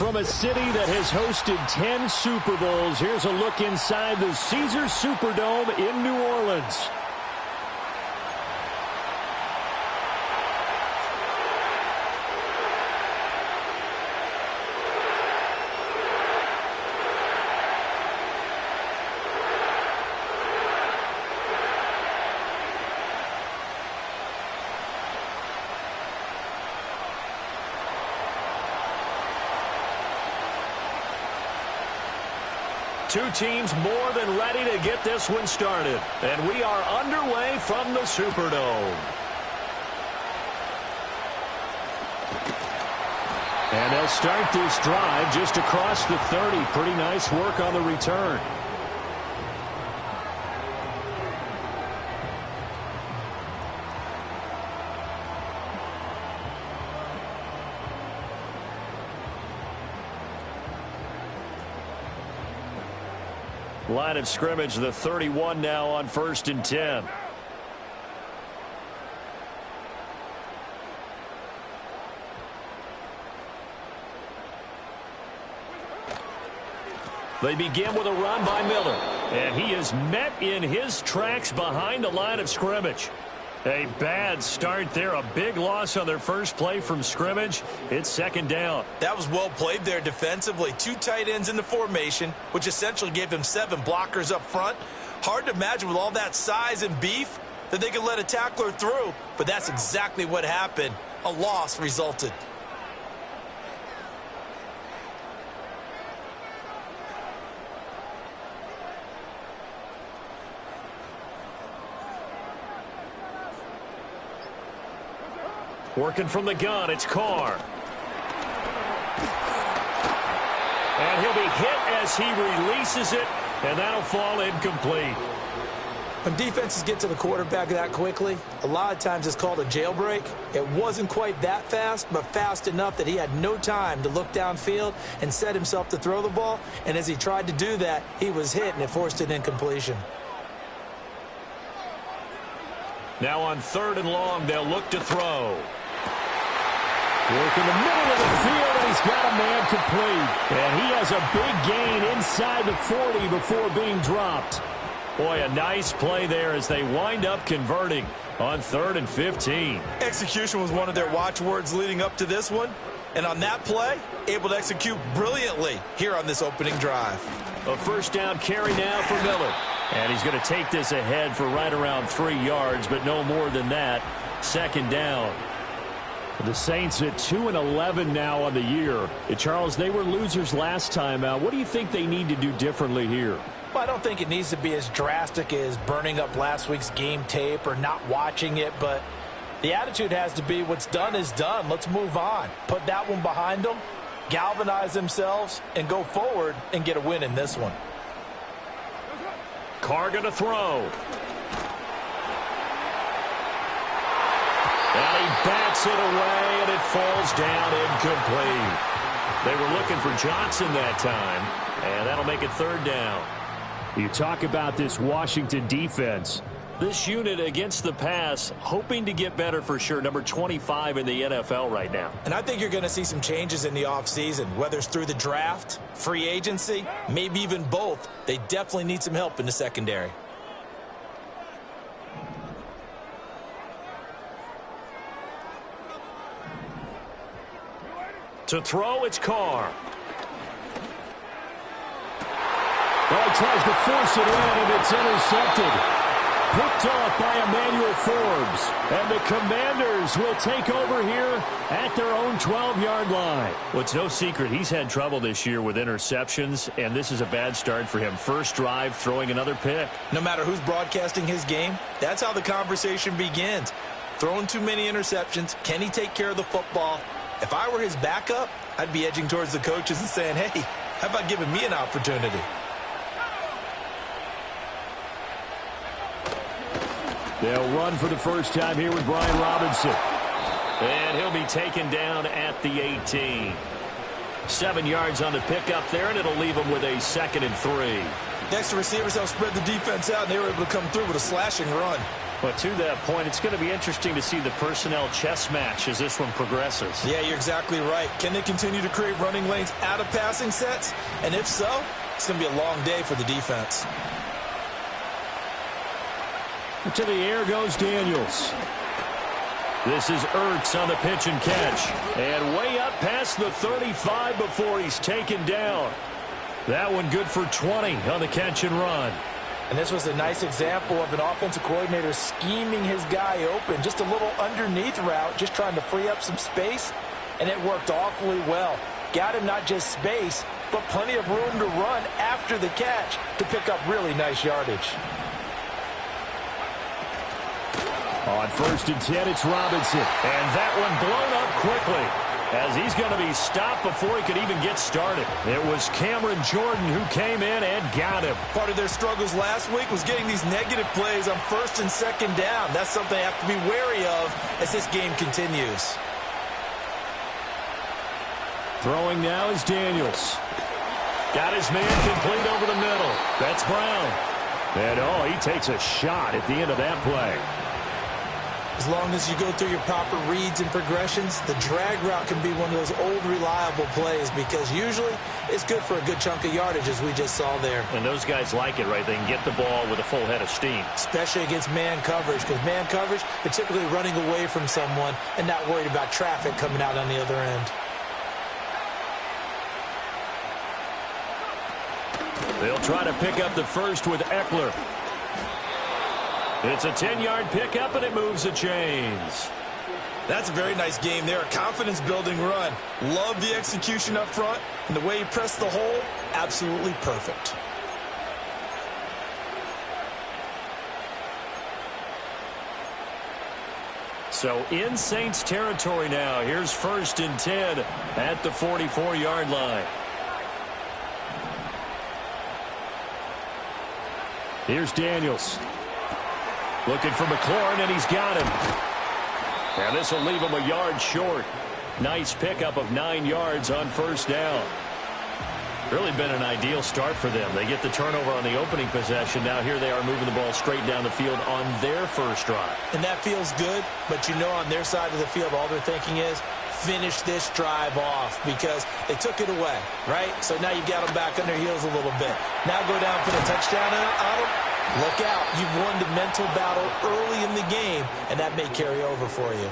From a city that has hosted 10 Super Bowls, here's a look inside the Caesars Superdome in New Orleans. Two teams more than ready to get this one started. And we are underway from the Superdome. And they'll start this drive just across the 30. Pretty nice work on the return. Line of scrimmage, the 31 now on 1st and 10. They begin with a run by Miller. And he is met in his tracks behind the line of scrimmage. A bad start there. A big loss on their first play from scrimmage. It's 2nd down. That was well played there defensively. 2 tight ends in the formation, which essentially gave them 7 blockers up front. Hard to imagine with all that size and beef that they could let a tackler through, but that's exactly what happened. A loss resulted. Working from the gun, it's Carr. And he'll be hit as he releases it, and that'll fall incomplete. When defenses get to the quarterback that quickly, a lot of times it's called a jailbreak. It wasn't quite that fast, but fast enough that he had no time to look downfield and set himself to throw the ball. And as he tried to do that, he was hit, and it forced an incompletion. Now on 3rd and long, they'll look to throw. Work in the middle of the field, and he's got a man complete. And he has a big gain inside the 40 before being dropped. Boy, a nice play there as they wind up converting on 3rd and 15. Execution was one of their watchwords leading up to this one. And on that play, able to execute brilliantly here on this opening drive. A 1st down carry now for Miller. And he's going to take this ahead for right around 3 yards, but no more than that. 2nd down. The Saints at 2-11 now on the year. Charles, they were losers last time out. What do you think they need to do differently here? Well, I don't think it needs to be as drastic as burning up last week's game tape or not watching it, but the attitude has to be what's done is done. Let's move on. Put that one behind them, galvanize themselves, and go forward and get a win in this one. Carr going to throw. And he bats it away, and it falls down incomplete. They were looking for Johnson that time, and that'll make it 3rd down. You talk about this Washington defense. This unit against the pass, hoping to get better for sure. Number 25 in the NFL right now. And I think you're going to see some changes in the offseason, whether it's through the draft, free agency, maybe even both. They definitely need some help in the secondary. To throw, it's Carr. Well, he tries to force it in, and it's intercepted. Picked off by Emmanuel Forbes. And the Commanders will take over here at their own 12-yard line. Well, it's no secret he's had trouble this year with interceptions, and this is a bad start for him. First drive, throwing another pick. No matter who's broadcasting his game, that's how the conversation begins. Throwing too many interceptions, can he take care of the football? If I were his backup, I'd be edging towards the coaches and saying, hey, how about giving me an opportunity? They'll run for the first time here with Brian Robinson. And he'll be taken down at the 18. 7 yards on the pickup there, and it'll leave him with a 2nd and 3. Next, the receivers help spread the defense out, and they were able to come through with a slashing run. But to that point, it's going to be interesting to see the personnel chess match as this one progresses. Yeah, you're exactly right. Can they continue to create running lanes out of passing sets? And if so, it's going to be a long day for the defense. To the air goes Daniels. This is Ertz on the pitch and catch. And way up past the 35 before he's taken down. That one good for 20 on the catch and run. And this was a nice example of an offensive coordinator scheming his guy open. Just a little underneath route, just trying to free up some space, and it worked awfully well. Got him not just space, but plenty of room to run after the catch to pick up really nice yardage. On 1st and 10, it's Robinson. And that one blown up quickly, as he's going to be stopped before he could even get started. It was Cameron Jordan who came in and got him. Part of their struggles last week was getting these negative plays on 1st and 2nd down. That's something they have to be wary of as this game continues. Throwing now is Daniels. Got his man complete over the middle. That's Brown. And, oh, he takes a shot at the end of that play. As long as you go through your proper reads and progressions, the drag route can be one of those old reliable plays because usually it's good for a good chunk of yardage, as we just saw there. And those guys like it, right? They can get the ball with a full head of steam. Especially against man coverage, because man coverage, they're typically running away from someone and not worried about traffic coming out on the other end. They'll try to pick up the first with Eckler. It's a 10-yard pickup, and it moves the chains. That's a very nice game there. A confidence-building run. Love the execution up front, and the way he pressed the hole, absolutely perfect. So in Saints territory now. Here's 1st and 10 at the 44-yard line. Here's Daniels. Looking for McLaurin, and he's got him. And this will leave him a yard short. Nice pickup of 9 yards on 1st down. Really been an ideal start for them. They get the turnover on the opening possession. Now here they are moving the ball straight down the field on their first drive. And that feels good, but you know on their side of the field all they're thinking is finish this drive off because they took it away, right? So now you got them back on their heels a little bit. Now go down and put a touchdown on them. Look out. You've won the mental battle early in the game, and that may carry over for you.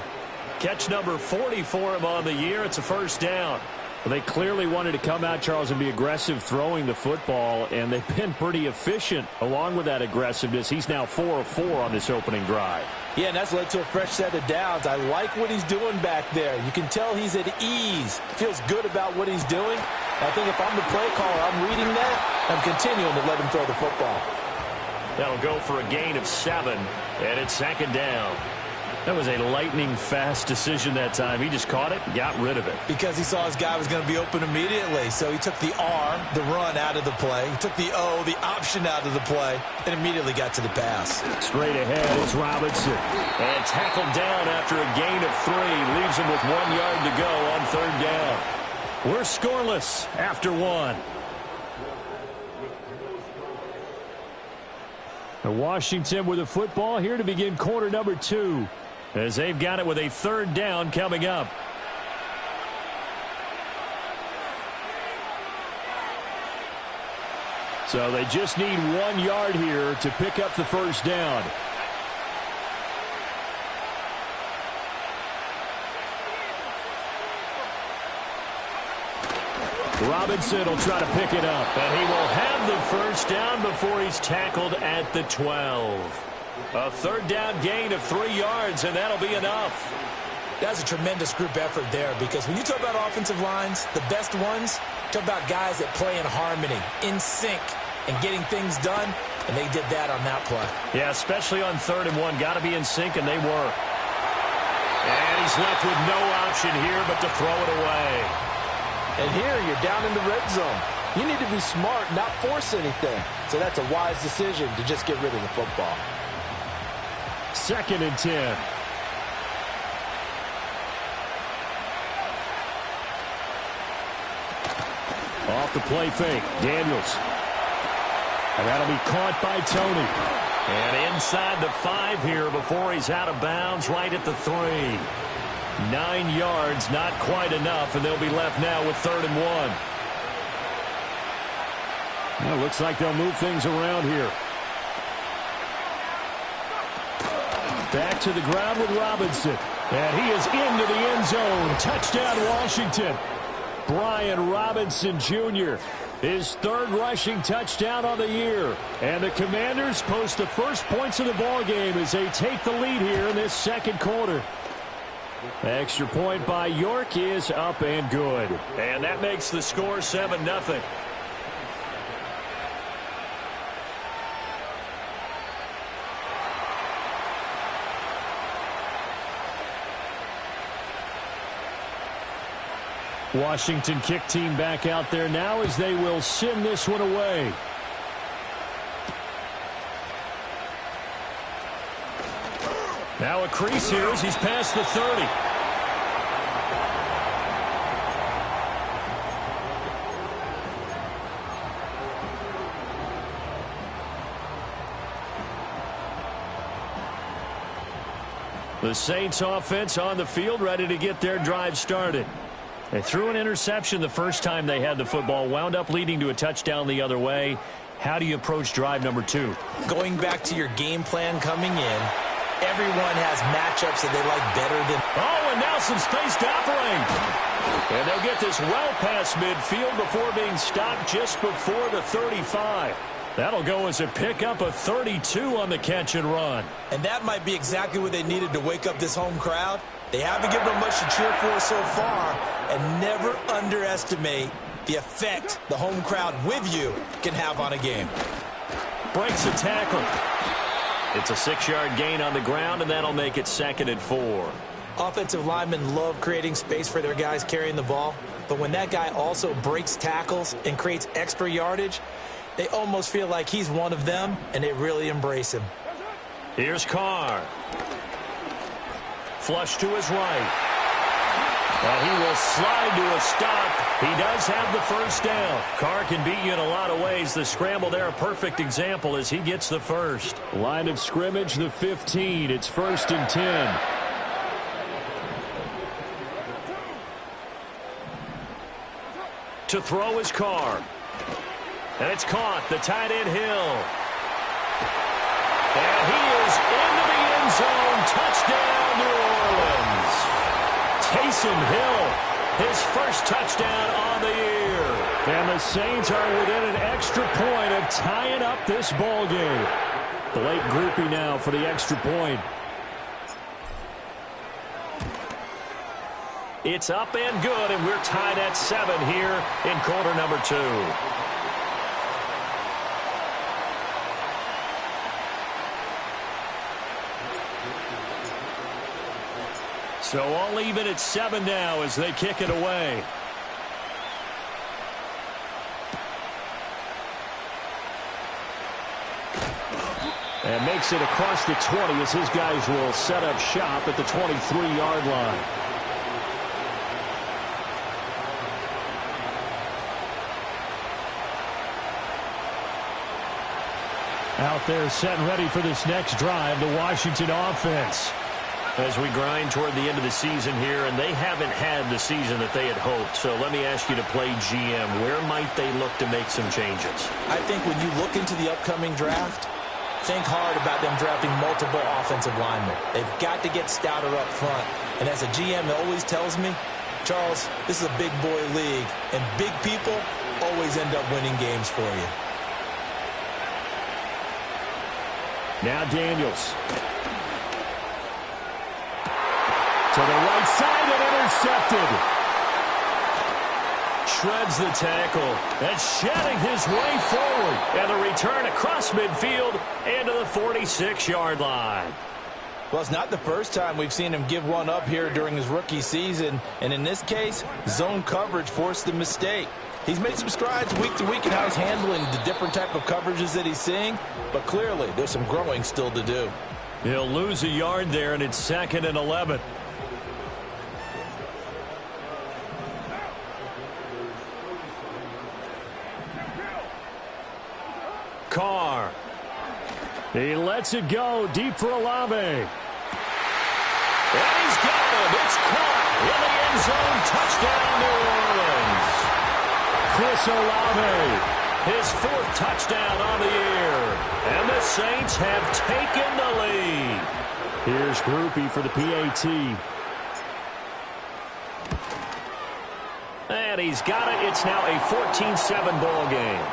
Catch number 40 for him on the year. It's a 1st down. Well, they clearly wanted to come out, Charles, and be aggressive throwing the football, and they've been pretty efficient along with that aggressiveness. He's now 4 of 4 on this opening drive. Yeah, and that's led to a fresh set of downs. I like what he's doing back there. You can tell he's at ease. Feels good about what he's doing. I think if I'm the play caller, I'm reading that. I'm continuing to let him throw the football. That'll go for a gain of 7, and it's 2nd down. That was a lightning-fast decision that time. He just caught it, got rid of it. Because he saw his guy was going to be open immediately. So he took the R, the run, out of the play. He took the O, the option, out of the play, and immediately got to the pass. Straight ahead, it's Robinson. And tackled down after a gain of 3. Leaves him with 1 yard to go on 3rd down. We're scoreless after 1. Washington with the football here to begin quarter number 2. As they've got it with a 3rd down coming up. So they just need 1 yard here to pick up the 1st down. Robinson will try to pick it up, and he will have the 1st down before he's tackled at the 12. A 3rd down gain of 3 yards, and that'll be enough. That's a tremendous group effort there because when you talk about offensive lines, the best ones, talk about guys that play in harmony, in sync, and getting things done, and they did that on that play. Yeah, especially on 3rd and 1. Got to be in sync, and they were. And he's left with no option here but to throw it away. And here you're down in the red zone. You need to be smart, not force anything. So that's a wise decision to just get rid of the football. 2nd and 10. Off the play fake, Daniels. And that'll be caught by Tony. And inside the 5 here before he's out of bounds right at the 3. 9 yards, not quite enough, and they'll be left now with 3rd and 1. Well, looks like they'll move things around here. Back to the ground with Robinson. And he is into the end zone. Touchdown, Washington. Brian Robinson Jr., his 3rd rushing touchdown on the year. And the Commanders post the first points of the ballgame as they take the lead here in this 2nd quarter. Extra point by York is up and good. And that makes the score 7-0. Washington kick team back out there now as they will send this one away. Now a crease here as he's past the 30. The Saints offense on the field ready to get their drive started. They threw an interception the first time they had the football, wound up leading to a touchdown the other way. How do you approach drive number 2? Going back to your game plan coming in, everyone has matchups that they like better than... Oh, and now some space to operate. And they'll get this well past midfield before being stopped just before the 35. That'll go as a pickup of 32 on the catch and run. And that might be exactly what they needed to wake up this home crowd. They haven't given them much to cheer for so far, and never underestimate the effect the home crowd with you can have on a game. Breaks a tackle. It's a 6-yard gain on the ground, and that'll make it 2nd and 4. Offensive linemen love creating space for their guys carrying the ball, but when that guy also breaks tackles and creates extra yardage, they almost feel like he's one of them, and they really embrace him. Here's Carr. Flush to his right. And he will slide to a stop. He does have the first down. Carr can beat you in a lot of ways. The scramble there, a perfect example as he gets the first. Line of scrimmage, the 15. It's 1st and 10. To throw is Carr. And it's caught. The tight end Hill. And he is into the end zone. Touchdown, New Orleans. Taysom Hill, his first touchdown on the year. And the Saints are within an extra point of tying up this ball game. Blake Grupe now for the extra point. It's up and good, and we're tied at 7 here in quarter number 2. So all even at 7 now as they kick it away. And makes it across the 20 as his guys will set up shop at the 23-yard line. Out there set and ready for this next drive, the Washington offense. As we grind toward the end of the season here, and they haven't had the season that they had hoped. So let me ask you to play GM. Where might they look to make some changes? I think when you look into the upcoming draft, think hard about them drafting multiple offensive linemen. They've got to get stouter up front. And as a GM that always tells me, Charles, this is a big boy league, and big people always end up winning games for you. Now Daniels. To the right side and intercepted. Shreds the tackle and shedding his way forward. And the return across midfield into the 46-yard line. Well, it's not the first time we've seen him give one up here during his rookie season. And in this case, zone coverage forced the mistake. He's made some strides week to week in how he's handling the different type of coverages that he's seeing. But clearly, there's some growing still to do. He'll lose a yard there, and it's 2nd and 11. Carr. He lets it go deep for Olave. And he's got it. It's caught in the end zone. Touchdown, New Orleans. Chris Olave, his 4th touchdown on the year. And the Saints have taken the lead. Here's Groupie for the PAT. And he's got it. It's now a 14-7 ball game.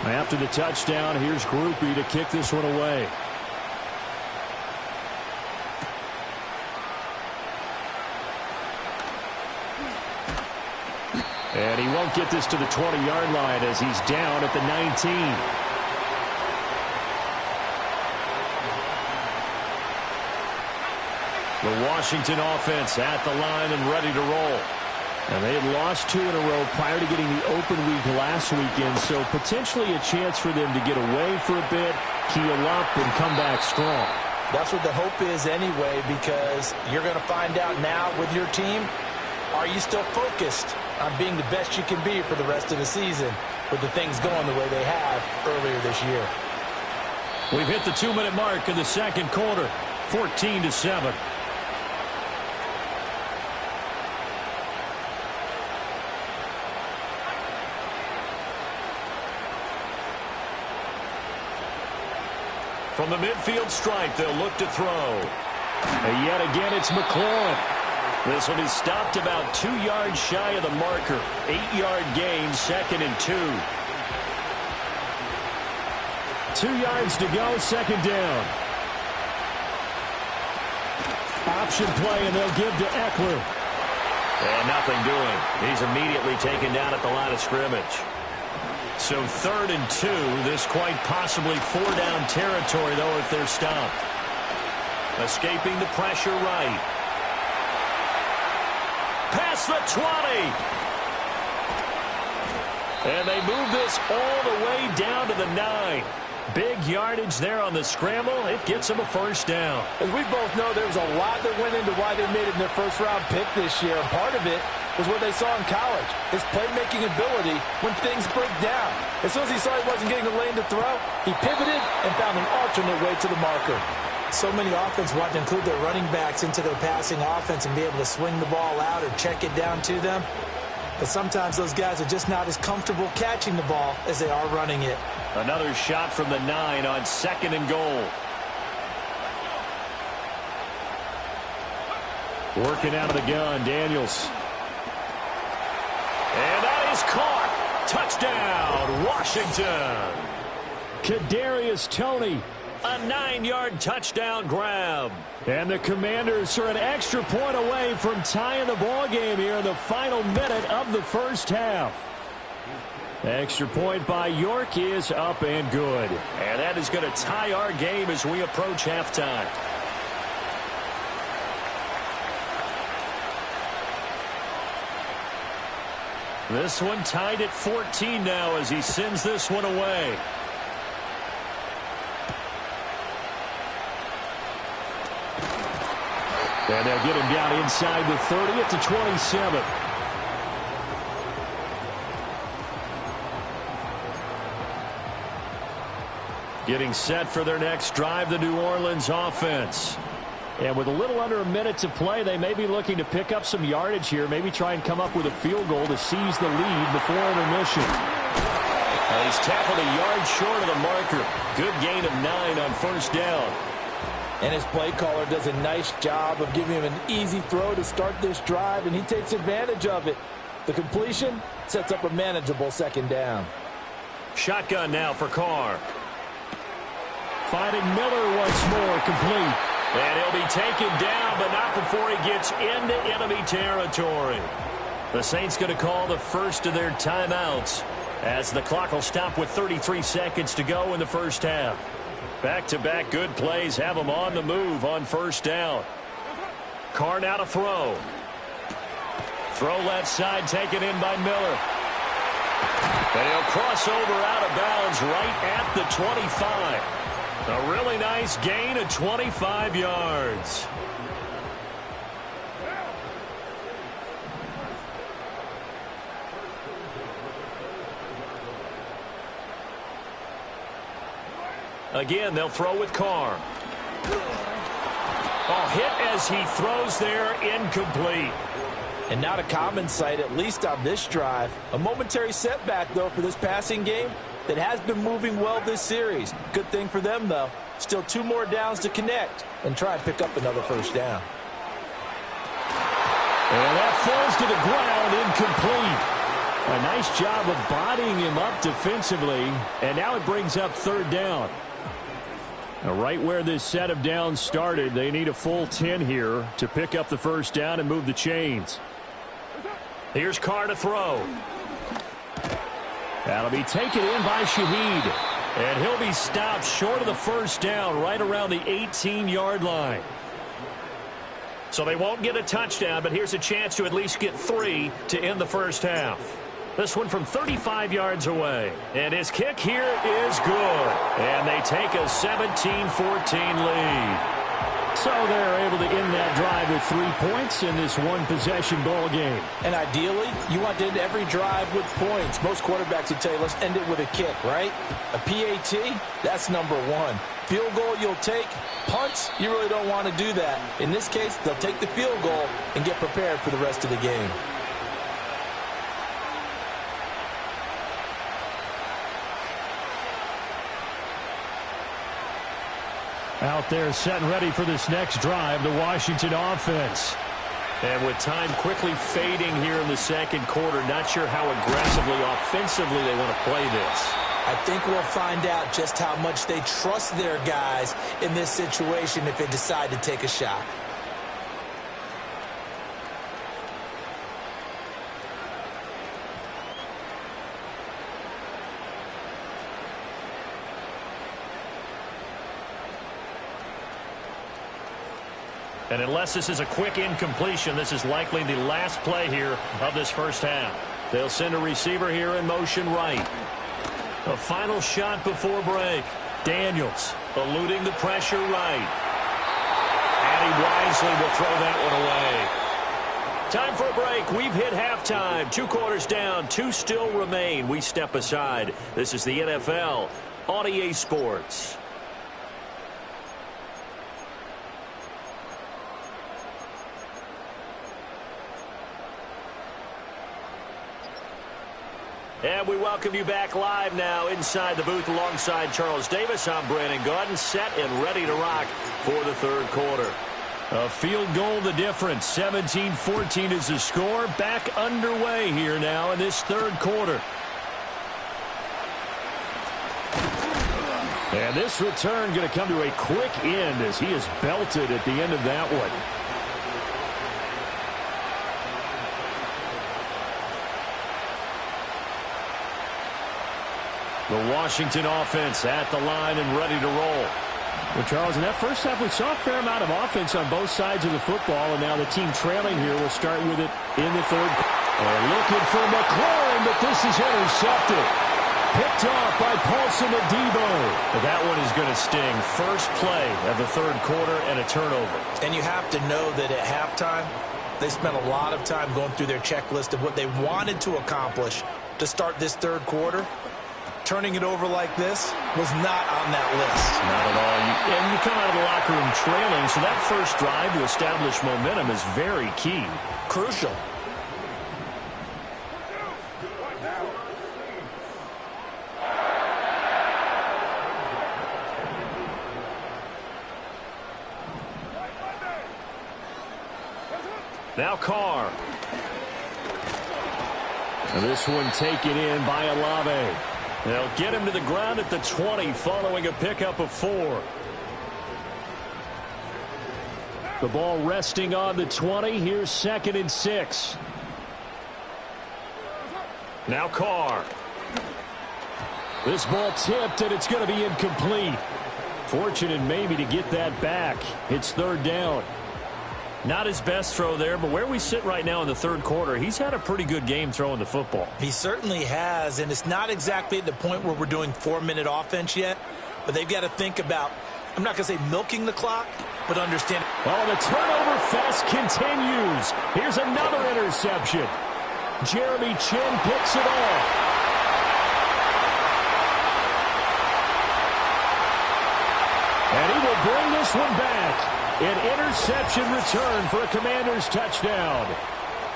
After the touchdown, here's Groupie to kick this one away. And he won't get this to the 20-yard line as he's down at the 19. The Washington offense at the line and ready to roll. And they had lost 2 in a row prior to getting the open week last weekend, so potentially a chance for them to get away for a bit, keel up, and come back strong. That's what the hope is anyway, because you're going to find out now with your team, are you still focused on being the best you can be for the rest of the season with the things going the way they have earlier this year? We've hit the 2-minute mark in the second quarter, 14-7. From the midfield stripe, they'll look to throw. And yet again, it's McLaurin. This one is stopped about 2 yards shy of the marker. 8-yard gain, 2nd and 2. 2 yards to go, 2nd down. Option play, and they'll give to Eckler. And nothing doing. He's immediately taken down at the line of scrimmage. So 3rd and 2, this quite possibly 4-down territory, though, if they're stopped. Escaping the pressure right. Past the 20. And they move this all the way down to the 9. Big yardage there on the scramble. It gets them a 1st down. As we both know, there was a lot that went into why they made it in their 1st-round pick this year. And part of it was what they saw in college, his playmaking ability when things break down. As soon as he saw he wasn't getting a lane to throw, he pivoted and found an alternate way to the marker. So many offenses want to include their running backs into their passing offense and be able to swing the ball out or check it down to them. But sometimes those guys are just not as comfortable catching the ball as they are running it. Another shot from the 9 on 2nd and goal. Working out of the gun, Daniels. And that is caught. Touchdown, Washington. Kadarius Toney, a 9-yard touchdown grab. And the Commanders are an extra point away from tying the ball game here in the final minute of the 1st half. Extra point by York is up and good. And that is going to tie our game as we approach halftime. This one tied at 14 now as he sends this one away. And they'll get him down inside the 30 at the 27. Getting set for their next drive, the New Orleans offense. And with a little under a minute to play, they may be looking to pick up some yardage here, maybe try and come up with a field goal to seize the lead before intermission. He's tackled a yard short of the marker. Good gain of 9 on 1st down. And his play caller does a nice job of giving him an easy throw to start this drive, and he takes advantage of it. The completion sets up a manageable 2nd down. Shotgun now for Carr. Finding Miller once more, complete. And he'll be taken down, but not before he gets into enemy territory. The Saints going to call the first of their timeouts as the clock will stop with 33 seconds to go in the 1st half. Back-to-back good plays have them on the move on 1st down. Carr now to throw. Throw left side taken in by Miller. And he'll cross over out of bounds right at the 25. A really nice gain of 25 yards. Again, they'll throw with Carr. Oh, hit as he throws there, incomplete. And not a common sight, at least on this drive. A momentary setback, though, for this passing game that has been moving well this series. Good thing for them, though. Still 2 more downs to connect and try and pick up another first down. And that falls to the ground, incomplete. A nice job of bodying him up defensively, and now it brings up 3rd down. Now, right where this set of downs started, they need a full 10 here to pick up the first down and move the chains. Here's Carr to throw. That'll be taken in by Shaheed. And he'll be stopped short of the first down right around the 18-yard line. So they won't get a touchdown, but here's a chance to at least get 3 to end the first half. This one from 35 yards away. And his kick here is good. And they take a 17-14 lead. So they're able to end that drive with 3 points in this one-possession ball game. And ideally, you want to end every drive with points. Most quarterbacks would tell you, let's end it with a kick, right? A PAT, that's number 1. Field goal you'll take. Punts, you really don't want to do that. In this case, they'll take the field goal and get prepared for the rest of the game. Out there set and ready for this next drive, the Washington offense. And with time quickly fading here in the second quarter, not sure how aggressively, offensively they want to play this. I think we'll find out just how much they trust their guys in this situation if they decide to take a shot. And unless this is a quick incompletion, this is likely the last play here of this first half. They'll send a receiver here in motion right. A final shot before break. Daniels eluding the pressure right. And he wisely will throw that one away. Time for a break. We've hit halftime. 2 quarters down. 2 still remain. We step aside. This is the NFL on EA Sports. And we welcome you back live now inside the booth alongside Charles Davis. I'm Brandon Gaudin, set and ready to rock for the third quarter. A field goal the difference. 17-14 is the score. Back underway here now in this third quarter. And this return going to come to a quick end as he is belted at the end of that one. The Washington offense at the line and ready to roll. Well, Charles, in that first half, we saw a fair amount of offense on both sides of the football, and now the team trailing here will start with it in the third. And looking for McLaurin, but this is intercepted. Picked off by Paulson Adebo. But that one is going to sting. First play of the third quarter and a turnover. And you have to know that at halftime, they spent a lot of time going through their checklist of what they wanted to accomplish to start this third quarter. Turning it over like this was not on that list. Not at all. And you come out of the locker room trailing, so that first drive to establish momentum is very key. Crucial. Now Carr. And this one taken in by Olave. They'll get him to the ground at the 20 following a pickup of 4. The ball resting on the 20. Here's 2nd and 6. Now Carr. This ball tipped, and it's going to be incomplete. Fortunate maybe to get that back. It's 3rd down. Not his best throw there, but where we sit right now in the third quarter, he's had a pretty good game throwing the football. He certainly has, and it's not exactly at the point where we're doing 4-minute offense yet, but they've got to think about, I'm not going to say milking the clock, but understand. Oh, the turnover fest continues. Here's another interception. Jeremy Chinn picks it off. they'll bring this one back. An interception return for a Commanders touchdown.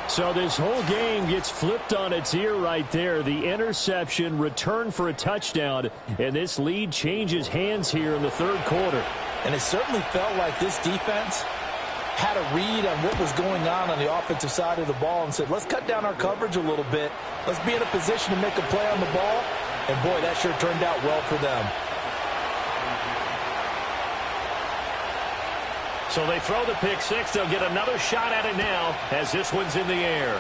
So this whole game gets flipped on its ear right there. The interception, return for a touchdown, and this lead changes hands here in the third quarter. And it certainly felt like this defense had a read on what was going on the offensive side of the ball and said, let's cut down our coverage a little bit. Let's be in a position to make a play on the ball. And, boy, that sure turned out well for them. So they throw the pick six. They'll get another shot at it now as this one's in the air.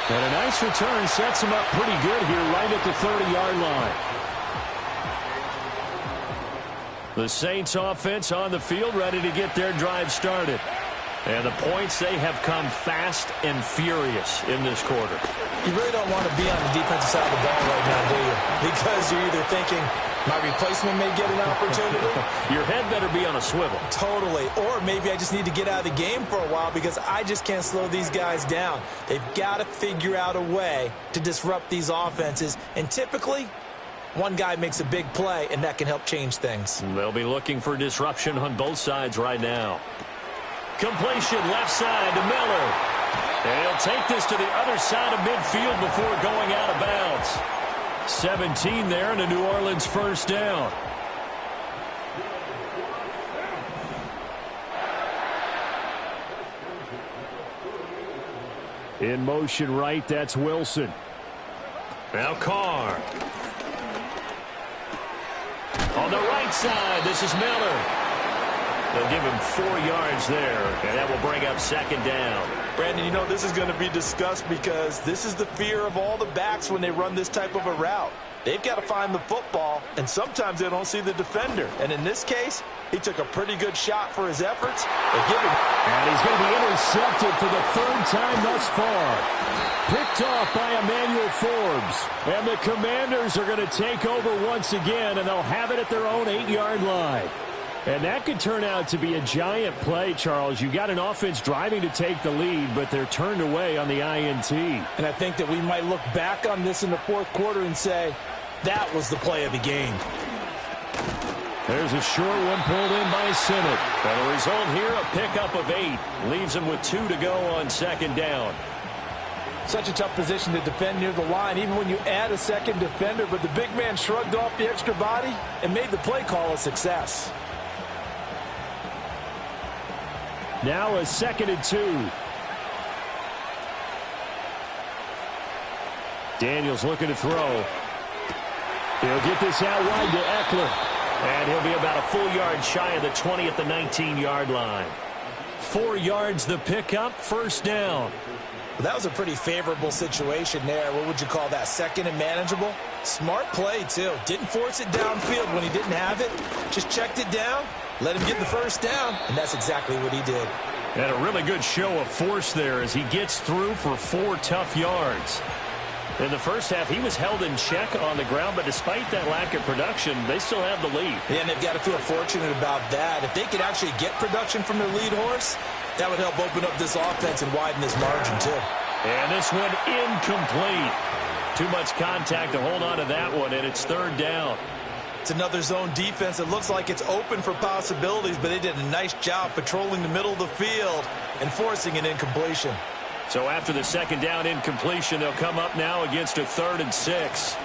And a nice return sets him up pretty good here right at the 30-yard line. The Saints offense on the field ready to get their drive started. And the points, they have come fast and furious in this quarter. You really don't want to be on the defensive side of the ball right now, do you? Because you're either thinking, my replacement may get an opportunity. Your head better be on a swivel. Totally. Or maybe I just need to get out of the game for a while because I just can't slow these guys down. They've got to figure out a way to disrupt these offenses. And typically, one guy makes a big play, and that can help change things. They'll be looking for disruption on both sides right now. Completion left side to Miller. And he'll take this to the other side of midfield before going out of bounds. 17 there and a New Orleans first down. In motion right, that's Wilson. Now Carr. On the right side, this is Miller. They'll give him 4 yards there, and that will bring up second down. Brandon, you know this is going to be discussed because this is the fear of all the backs when they run this type of a route. They've got to find the football, and sometimes they don't see the defender. And in this case, he took a pretty good shot for his efforts. They give him. And he's going to be intercepted for the third time thus far. Picked off by Emmanuel Forbes. And the Commanders are going to take over once again, and they'll have it at their own 8-yard line. And that could turn out to be a giant play, Charles. You got an offense driving to take the lead, but they're turned away on the INT. And I think that we might look back on this in the fourth quarter and say, that was the play of the game. There's a short one pulled in by Sinnott. And the result here, a pickup of 8. Leaves them with 2 to go on second down. Such a tough position to defend near the line, even when you add a second defender. But the big man shrugged off the extra body and made the play call a success. Now a 2nd and 2. Daniels looking to throw. He'll get this out wide to Eckler. And he'll be about a full yard shy of the 20 at the 19-yard line. 4 yards the pickup, first down. Well, that was a pretty favorable situation there. What would you call that? Second and manageable? Smart play, too. Didn't force it downfield when he didn't have it. Just checked it down. Let him get the first down, and that's exactly what he did. And a really good show of force there as he gets through for 4 tough yards. In the first half, he was held in check on the ground, but despite that lack of production, they still have the lead. Yeah, and they've got to feel fortunate about that. If they could actually get production from their lead horse, that would help open up this offense and widen this margin, too. And this one incomplete. Too much contact to hold on to that one, and it's third down. It's another zone defense. It looks like it's open for possibilities, but they did a nice job patrolling the middle of the field and forcing an incompletion. So after the second down incompletion, they'll come up now against a 3rd and 6.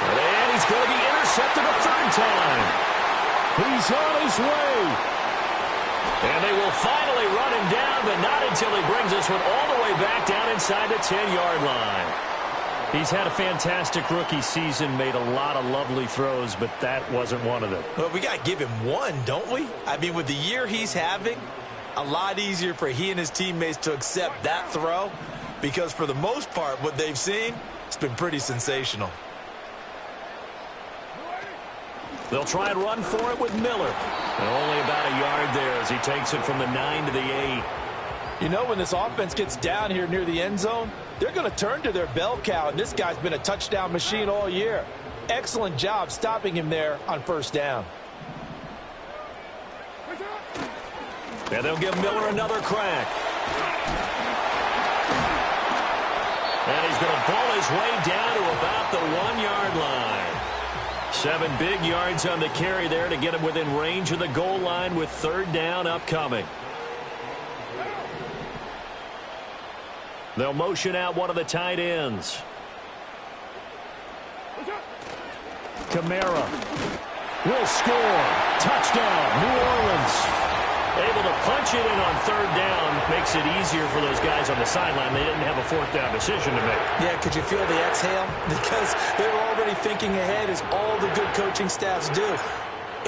And he's going to be intercepted a 3rd time. He's on his way. And they will finally run him down, but not until he brings this one all the way back down inside the 10-yard line. He's had a fantastic rookie season, made a lot of lovely throws, but that wasn't one of them. Well, we got to give him one, don't we? I mean, with the year he's having, a lot easier for he and his teammates to accept that throw because for the most part, what they've seen, it's been pretty sensational. They'll try and run for it with Miller. And only about a yard there as he takes it from the 9 to the 8. You know, when this offense gets down here near the end zone, they're going to turn to their bell cow, and this guy's been a touchdown machine all year. Excellent job stopping him there on first down. And they'll give Miller another crack. And he's going to ball his way down to about the 1-yard line. 7 big yards on the carry there to get him within range of the goal line with 3rd down upcoming. They'll motion out one of the tight ends. Kamara will score. Touchdown, New Orleans. Able to punch it in on 3rd down. Makes it easier for those guys on the sideline. They didn't have a 4th down decision to make. Yeah, could you feel the exhale? Because they were already thinking ahead, as all the good coaching staffs do.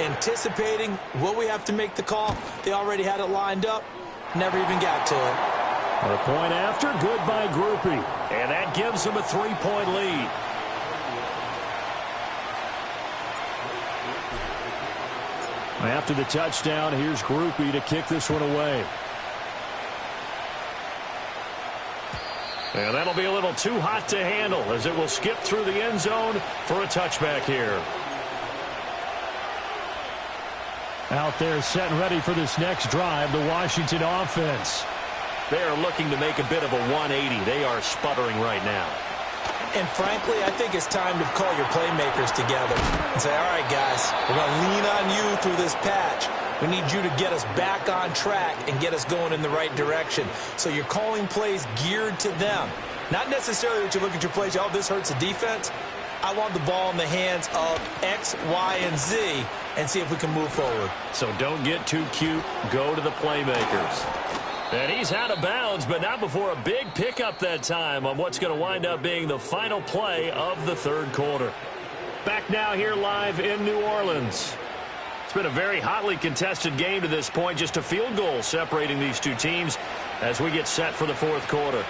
Anticipating, will we have to make the call? They already had it lined up. Never even got to it. A point after, good by Grupe. And that gives them a 3-point lead. After the touchdown, here's Grupe to kick this one away. And that'll be a little too hot to handle as it will skip through the end zone for a touchback here. Out there set and ready for this next drive, the Washington offense. They are looking to make a bit of a 180. They are sputtering right now. And frankly, I think it's time to call your playmakers together and say, all right, guys, we're going to lean on you through this patch. We need you to get us back on track and get us going in the right direction. So you're calling plays geared to them. Not necessarily that you look at your plays, oh, this hurts the defense. I want the ball in the hands of X, Y, and Z and see if we can move forward. So don't get too cute. Go to the playmakers. And he's out of bounds, but not before a big pickup that time on what's going to wind up being the final play of the 3rd quarter. Back now here live in New Orleans. It's been a very hotly contested game to this point. Just a field goal separating these two teams as we get set for the 4th quarter.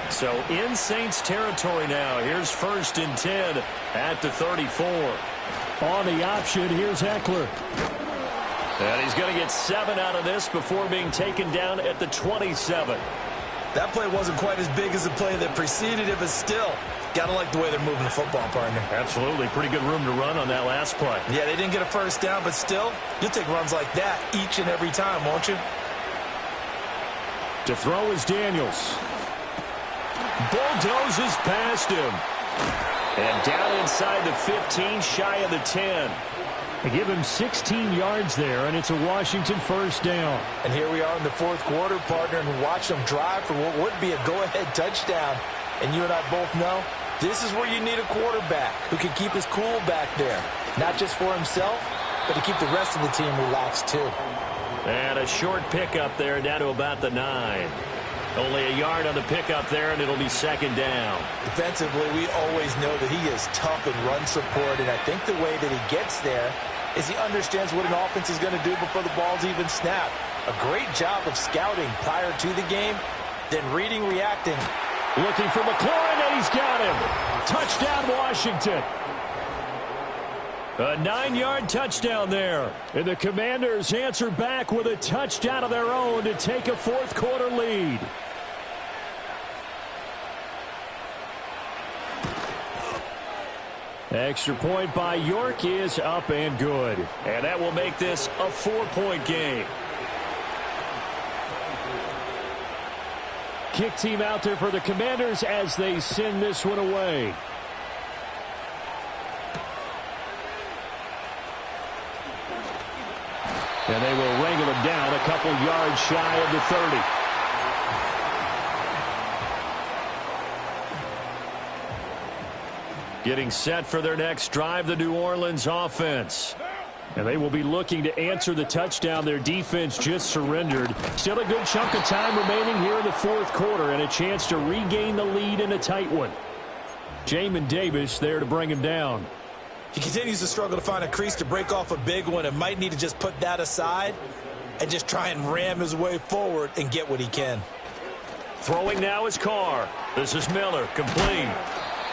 So in Saints territory now. Here's 1st and 10 at the 34. On the option, here's Eckler. And he's going to get 7 out of this before being taken down at the 27. That play wasn't quite as big as the play that preceded it, but still, got to like the way they're moving the football, partner. Absolutely. Pretty good room to run on that last play. Yeah, they didn't get a 1st down, but still, you'll take runs like that each and every time, won't you? To throw is Daniels. Bulldozes past him. And down inside the 15, shy of the 10. They give him 16 yards there, and it's a Washington 1st down. And here we are in the 4th quarter, partner, and watch them drive for what would be a go-ahead touchdown. And you and I both know this is where you need a quarterback who can keep his cool back there. Not just for himself, but to keep the rest of the team relaxed too. And a short pickup there down to about the 9. Only a yard on the pickup there, and it'll be 2nd down. Defensively, we always know that he is tough in run support, and I think the way that he gets there is he understands what an offense is going to do before the ball's even snapped. A great job of scouting prior to the game, then reading, reacting. Looking for McLaurin, and he's got him. Touchdown, Washington. A 9-yard touchdown there. And the Commanders answer back with a touchdown of their own to take a 4th quarter lead. Extra point by York is up and good. And that will make this a 4-point game. Kick team out there for the Commanders as they send this one away. And they will wrangle him down a couple yards shy of the 30. Getting set for their next drive, the New Orleans offense. And they will be looking to answer the touchdown their defense just surrendered. Still a good chunk of time remaining here in the 4th quarter and a chance to regain the lead in a tight one. Jamin Davis there to bring him down. He continues to struggle to find a crease to break off a big one and might need to just put that aside and just try and ram his way forward and get what he can. Throwing now is Carr. This is Miller, complete.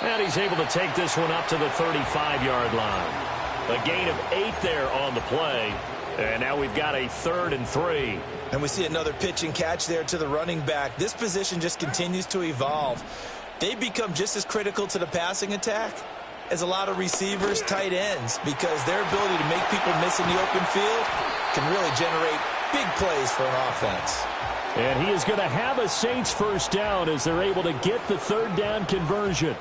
And he's able to take this one up to the 35-yard line. A gain of 8 there on the play. And now we've got a 3rd and 3. And we see another pitch and catch there to the running back. This position just continues to evolve. They become just as critical to the passing attack as a lot of receivers, tight ends, because their ability to make people miss in the open field can really generate big plays for an offense. And he is going to have a Saints first down as they're able to get the third down conversion.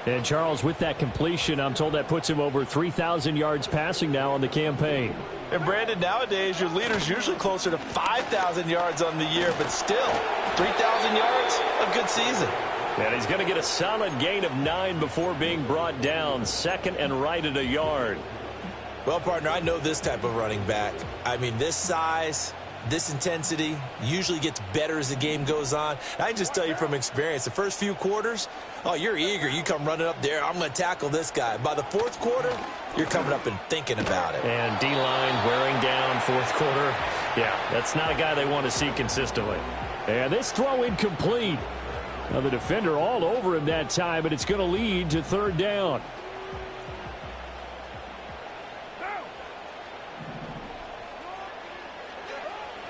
And Charles, with that completion, I'm told that puts him over 3,000 yards passing now on the campaign. And Brandon, nowadays your leader's usually closer to 5,000 yards on the year, but still, 3,000 yards, a good season. And he's going to get a solid gain of 9 before being brought down, second and right at a yard. Well, partner, I know this type of running back. I mean, this size, this intensity usually gets better as the game goes on. I can just tell you from experience, the first few quarters, oh, you're eager. You come running up there, I'm going to tackle this guy. By the fourth quarter, you're coming up and thinking about it. And D-line wearing down fourth quarter. Yeah, that's not a guy they want to see consistently. And this throw incomplete. Now the defender all over him that time, but it's going to lead to third down.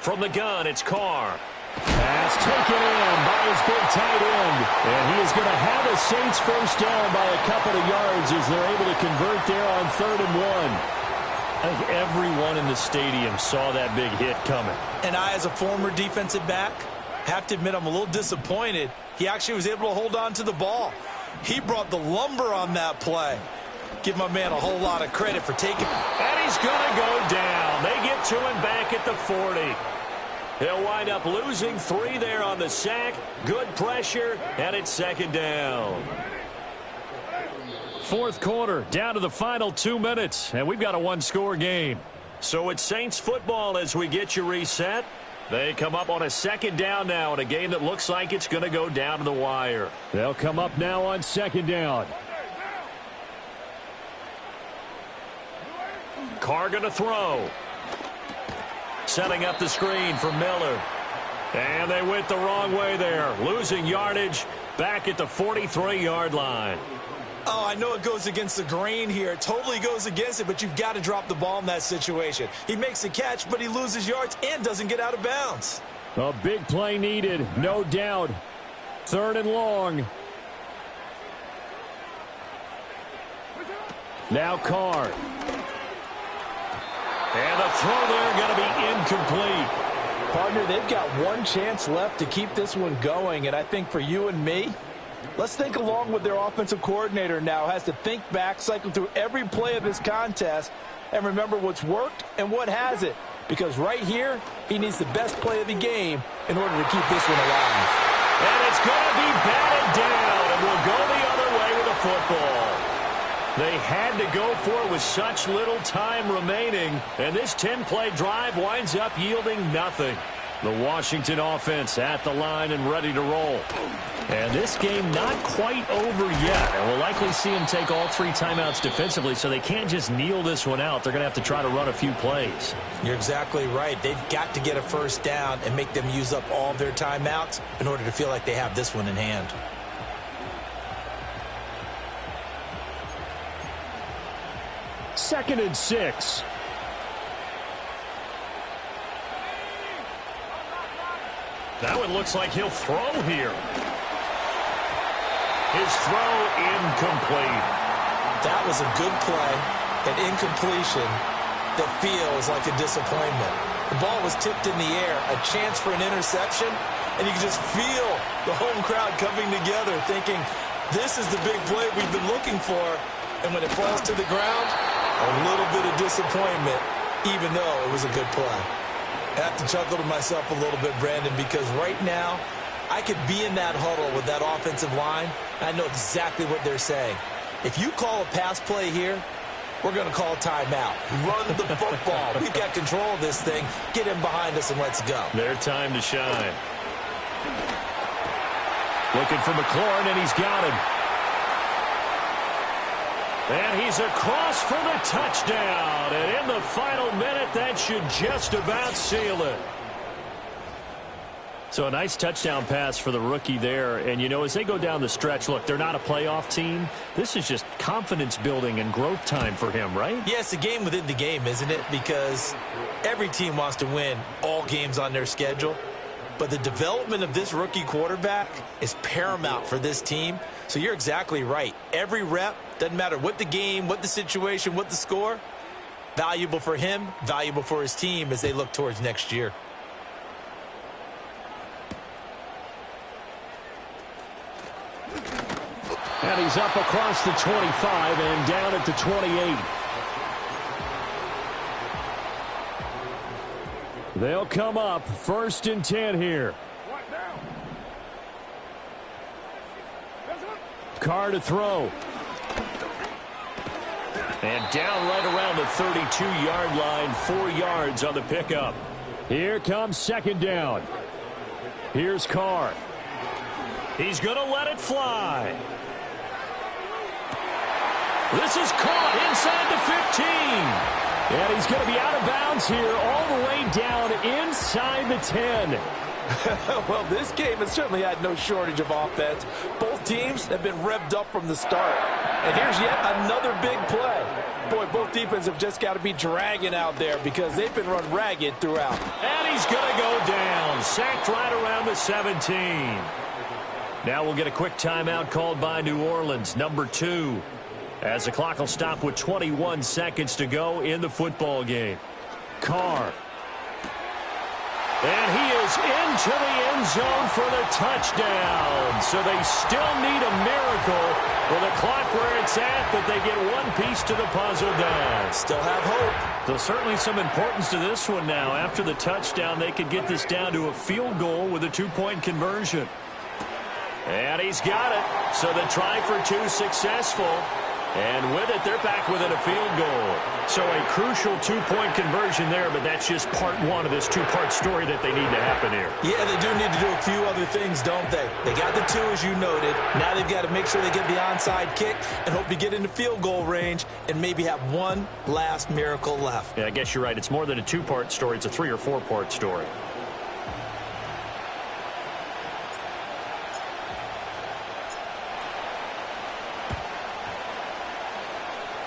From the gun, it's Carr. Pass taken in by his big tight end. And he is going to have a Saints first down by a couple of yards as they're able to convert there on 3rd and 1. I think everyone in the stadium saw that big hit coming. And I, as a former defensive back, have to admit I'm a little disappointed. He actually was able to hold on to the ball. He brought the lumber on that play. Give my man a whole lot of credit for taking it. And he's going to go down. They get to him back at the 40. He'll wind up losing 3 there on the sack. Good pressure, and it's second down. Fourth quarter, down to the final 2 minutes, and we've got a one-score game. So it's Saints football as we get you reset. They come up on a second down now in a game that looks like it's going to go down to the wire. They'll come up now on second down. Carr going to throw. Setting up the screen for Miller. And they went the wrong way there. Losing yardage back at the 43-yard line. Oh, I know it goes against the grain here. It totally goes against it, but you've got to drop the ball in that situation. He makes a catch, but he loses yards and doesn't get out of bounds. A big play needed, no doubt. 3rd and long. Now Carr. And the throw there going to be incomplete. Partner, they've got one chance left to keep this one going, and I think for you and me, let's think along with their offensive coordinator now. Has to think back, cycle through every play of this contest, and remember what's worked and what hasn't. Because right here, he needs the best play of the game in order to keep this one alive. And it's going to be batted down, and will go the other way with the football. They had to go for it with such little time remaining, and this 10-play drive winds up yielding nothing. The Washington offense at the line and ready to roll. And this game not quite over yet. And we'll likely see them take all 3 timeouts defensively, so they can't just kneel this one out. They're going to have to try to run a few plays. You're exactly right. They've got to get a first down and make them use up all of their timeouts in order to feel like they have this one in hand. Second and 6. Now it looks like he'll throw here. His throw incomplete. That was a good play, an incompletion that feels like a disappointment. The ball was tipped in the air, a chance for an interception, and you can just feel the home crowd coming together thinking, this is the big play we've been looking for. And when it falls to the ground, a little bit of disappointment, even though it was a good play. I have to chuckle to myself a little bit, Brandon, because right now I could be in that huddle with that offensive line, and I know exactly what they're saying. If you call a pass play here, we're going to call a timeout. Run the football. We've got control of this thing. Get him behind us and let's go. Their time to shine. Looking for McLaurin, and he's got him. And he's across for the touchdown. And in the final minute, that should just about seal it. So a nice touchdown pass for the rookie there. And, you know, as they go down the stretch, look, they're not a playoff team. This is just confidence building and growth time for him, right? Yeah, it's a game within the game, isn't it? Because every team wants to win all games on their schedule. But the development of this rookie quarterback is paramount for this team. So you're exactly right. Every rep, doesn't matter what the game, what the situation, what the score, valuable for him, valuable for his team as they look towards next year. And he's up across the 25 and down at the 28. They'll come up 1st and 10 here. Carr to throw. And down right around the 32-yard line, 4 yards on the pickup. Here comes 2nd down. Here's Carr. He's going to let it fly. This is caught inside the 15. And he's going to be out of bounds here all the way down inside the 10. Well, this game has certainly had no shortage of offense. Both teams have been revved up from the start. And here's yet another big play. Boy, both defenses have just got to be dragging out there because they've been run ragged throughout. And he's going to go down. Sacked right around the 17. Now we'll get a quick timeout called by New Orleans, number 2. As the clock will stop with 21 seconds to go in the football game. Carr. And he is into the end zone for the touchdown. So they still need a miracle with the clock where it's at, but they get one piece to the puzzle down. Still have hope. So certainly some importance to this one now. After the touchdown, they could get this down to a field goal with a 2-point conversion. And he's got it. So the try for 2 successful. And with it, they're back within a field goal. So a crucial 2-point conversion there, but that's just part 1 of this 2-part story that they need to happen here. Yeah, they do need to do a few other things, don't they? They got the 2, as you noted. Now they've got to make sure they get the onside kick and hope to get into field goal range and maybe have one last miracle left. Yeah, I guess you're right. It's more than a 2-part story. It's a 3- or 4-part story.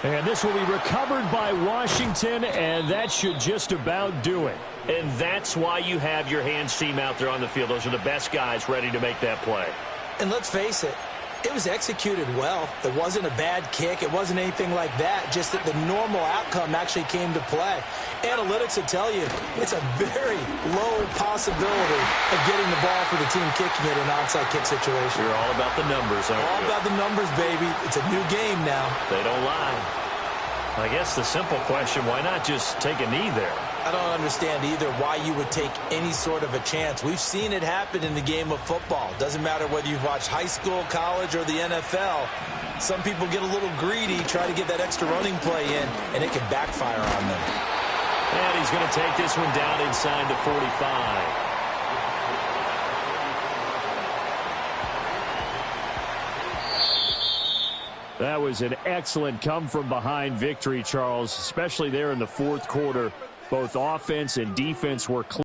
And this will be recovered by Washington, and that should just about do it. And that's why you have your hands team out there on the field. Those are the best guys ready to make that play. And let's face it, it was executed well. It wasn't a bad kick. It wasn't anything like that, just that the normal outcome actually came to play. Analytics will tell you it's a very low possibility of getting the ball for the team kicking it in an onside kick situation. You're all about the numbers, aren't you? All about the numbers, baby. It's a new game now. They don't lie. I guess the simple question, why not just take a knee there? I don't understand either why you would take any sort of a chance. We've seen it happen in the game of football. Doesn't matter whether you've watched high school, college, or the NFL. Some people get a little greedy, try to get that extra running play in, and it can backfire on them. And he's going to take this one down inside the 45. That was an excellent come-from-behind victory, Charles, especially there in the 4th quarter. Both offense and defense were clear.